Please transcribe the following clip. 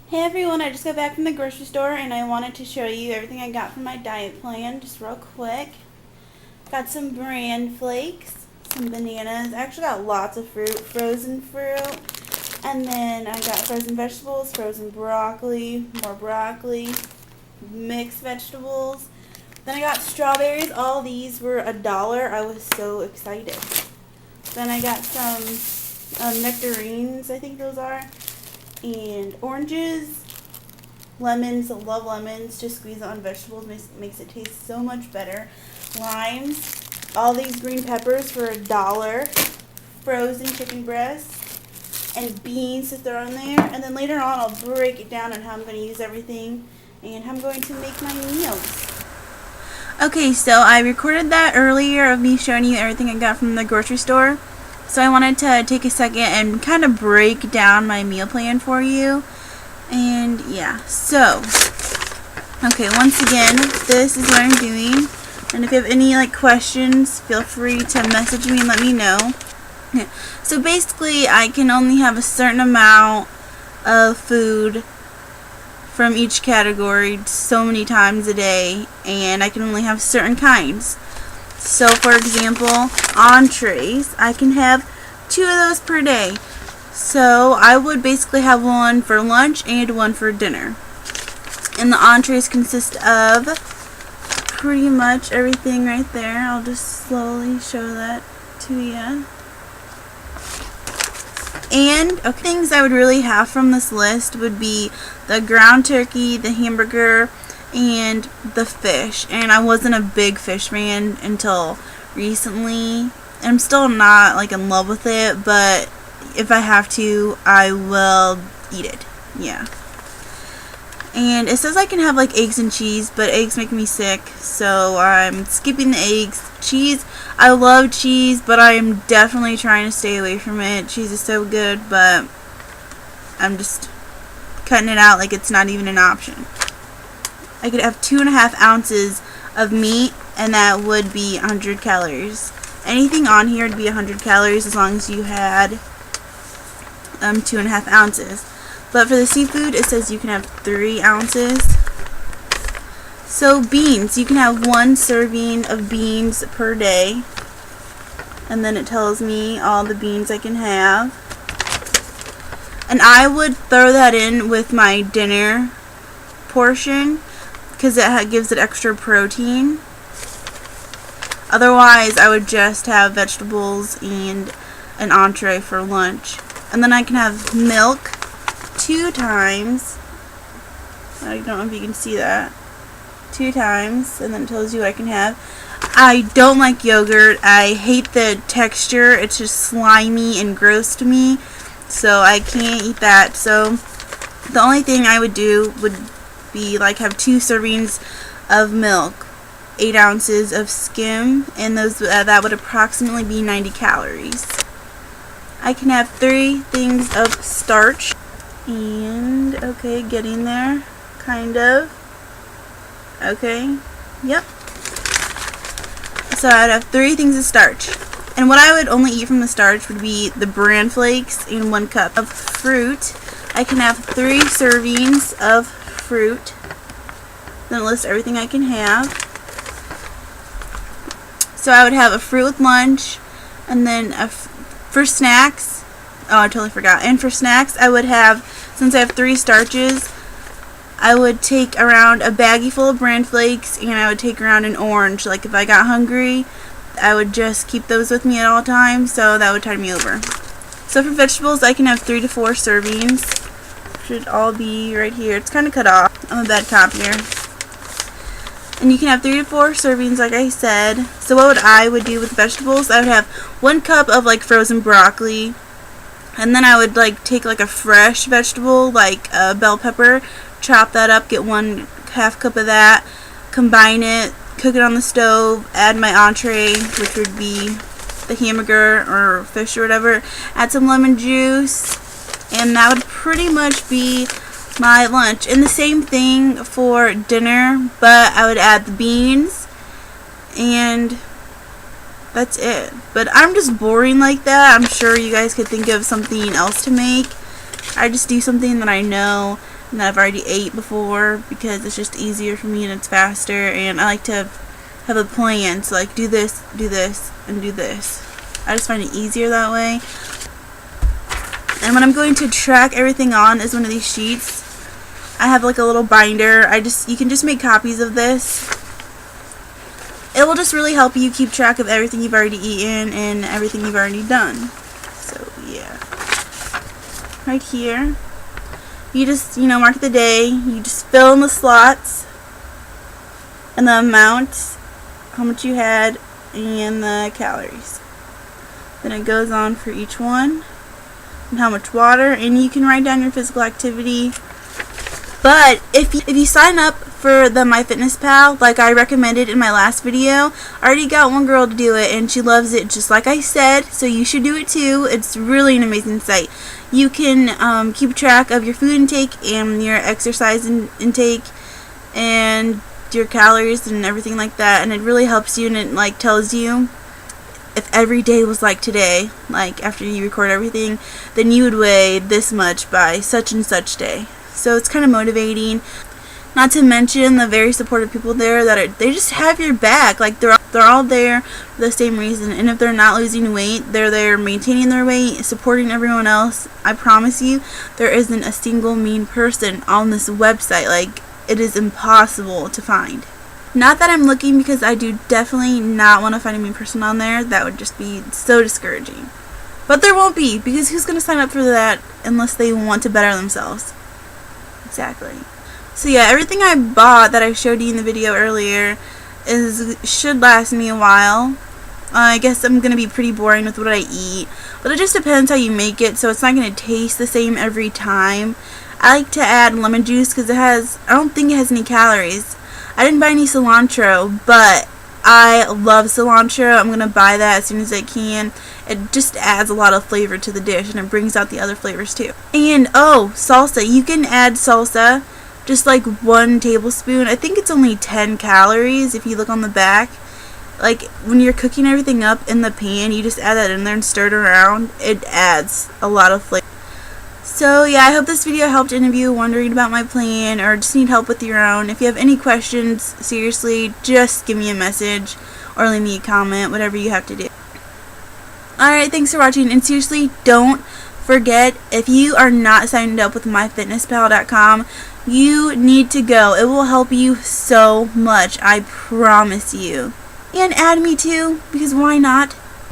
Hey everyone, I just got back from the grocery store and I wanted to show you everything I got from my diet plan just real quick. Got some bran flakes, some bananas. I actually got lots of fruit, frozen fruit. And then I got frozen vegetables, frozen broccoli, more broccoli, mixed vegetables. Then I got strawberries. All these were $1. I was so excited. Then I got some nectarines, I think those are, and oranges, lemons. I love lemons. Just squeeze it on vegetables, makes it taste so much better. Limes. All these green peppers for $1. Frozen chicken breasts and beans to throw in there. And then later on I'll break it down on how I'm going to use everything and how I'm going to make my meals. Okay, so I recorded that earlier of me showing you everything I got from the grocery store. So I wanted to take a second and kind of break down my meal plan for you. And yeah, so, okay, once again, this is what I'm doing. And if you have any questions, feel free to message me and let me know. Yeah. So basically, I can only have a certain amount of food from each category so many times a day, and I can only have certain kinds. So for example, entrees, I can have 2 of those per day. So I would basically have one for lunch and one for dinner. And the entrees consist of pretty much everything right there. I'll just slowly show that to you. And things I would really have from this list would be the ground turkey, the hamburger, and the fish. And I wasn't a big fish fan until recently. I'm still not in love with it, but if I have to, I will eat it. Yeah. And it says I can have eggs and cheese, but eggs make me sick, so I'm skipping the eggs. Cheese, I love cheese, but I am definitely trying to stay away from it. Cheese is so good, but I'm just cutting it out like it's not even an option. I could have 2.5 ounces of meat, and that would be 100 calories. Anything on here would be 100 calories as long as you had 2.5 ounces. But for the seafood, it says you can have 3 ounces. So beans, you can have 1 serving of beans per day. And then it tells me all the beans I can have. And I would throw that in with my dinner portion because it gives it extra protein. Otherwise, I would just have vegetables and an entree for lunch. And then I can have milk 2 times. I don't know if you can see that. 2 times, and then it tells you what I can have. I don't like yogurt. I hate the texture. It's just slimy and gross to me, so I can't eat that. So the only thing I would do would be have 2 servings of milk, 8 ounces of skim, and those that would approximately be 90 calories. I can have 3 things of starch. And, okay, getting there, kind of. Okay, yep. So I'd have 3 things of starch. And what I would only eat from the starch would be the bran flakes and 1 cup of fruit. I can have 3 servings of fruit. Then it lists everything I can have. So I would have a fruit with lunch, and then for snacks, oh, I totally forgot. And for snacks, I would have, since I have 3 starches, I would take around a baggie full of bran flakes, and I would take around an orange. If I got hungry, I would just keep those with me at all times, so that would tide me over. So for vegetables, I can have 3 to 4 servings. Should all be right here. It's kind of cut off. I'm a bad copier. And you can have 3 to 4 servings, like I said. So what I would do with vegetables, I would have 1 cup of frozen broccoli. And then I would take a fresh vegetable, a bell pepper, chop that up, get 1/2 cup of that, combine it, cook it on the stove, add my entree, which would be the hamburger or fish or whatever, add some lemon juice, and that would pretty much be my lunch. And the same thing for dinner, but I would add the beans, and that's it. But I'm just boring like that. I'm sure you guys could think of something else to make. I just do something that I know that I've already ate before because it's just easier for me and it's faster, and I like to have a plan, so like do this, and do this. I just find it easier that way. And when I'm going to track everything on is one of these sheets. I have like a little binder. You can just make copies of this. It will just really help you keep track of everything you've already eaten and everything you've already done. So yeah. Right here, you just, mark the day. You just fill in the slots and the amount, how much you had, and the calories. Then it goes on for each one and how much water, and you can write down your physical activity. But if you sign up for the MyFitnessPal, like I recommended in my last video, I already got one girl to do it, and she loves it just like I said, so you should do it too. It's really an amazing site. You can keep track of your food intake and your exercise intake and your calories and everything like that, and it really helps you, and it like tells you if every day was like today, like after you record everything, then you would weigh this much by such and such day. So it's kind of motivating. Not to mention the very supportive people there they just have your back. Like they're all there for the same reason. And if they're not losing weight, they're there maintaining their weight, supporting everyone else. I promise you, there isn't a single mean person on this website. Like, it is impossible to find. Not that I'm looking, because I do definitely not want to find a mean person on there. That would just be so discouraging. But there won't be, because who's going to sign up for that unless they want to better themselves? Exactly. So yeah, everything I bought that I showed you in the video earlier should last me a while. I guess I'm going to be pretty boring with what I eat, but it just depends how you make it, so it's not going to taste the same every time. I like to add lemon juice because I don't think it has any calories. I didn't buy any cilantro, but I love cilantro. I'm going to buy that as soon as I can. It just adds a lot of flavor to the dish, and it brings out the other flavors too. And salsa. You can add salsa, just like 1 tablespoon. I think it's only 10 calories if you look on the back. Like when you're cooking everything up in the pan, you just add that in there and stir it around. It adds a lot of flavor. So yeah, I hope this video helped any of you wondering about my plan or just need help with your own. If you have any questions, seriously, just give me a message or leave me a comment, whatever you have to do. Alright, thanks for watching, and seriously, don't forget, if you are not signed up with myfitnesspal.com, you need to go. It will help you so much, I promise you. And add me too, because why not?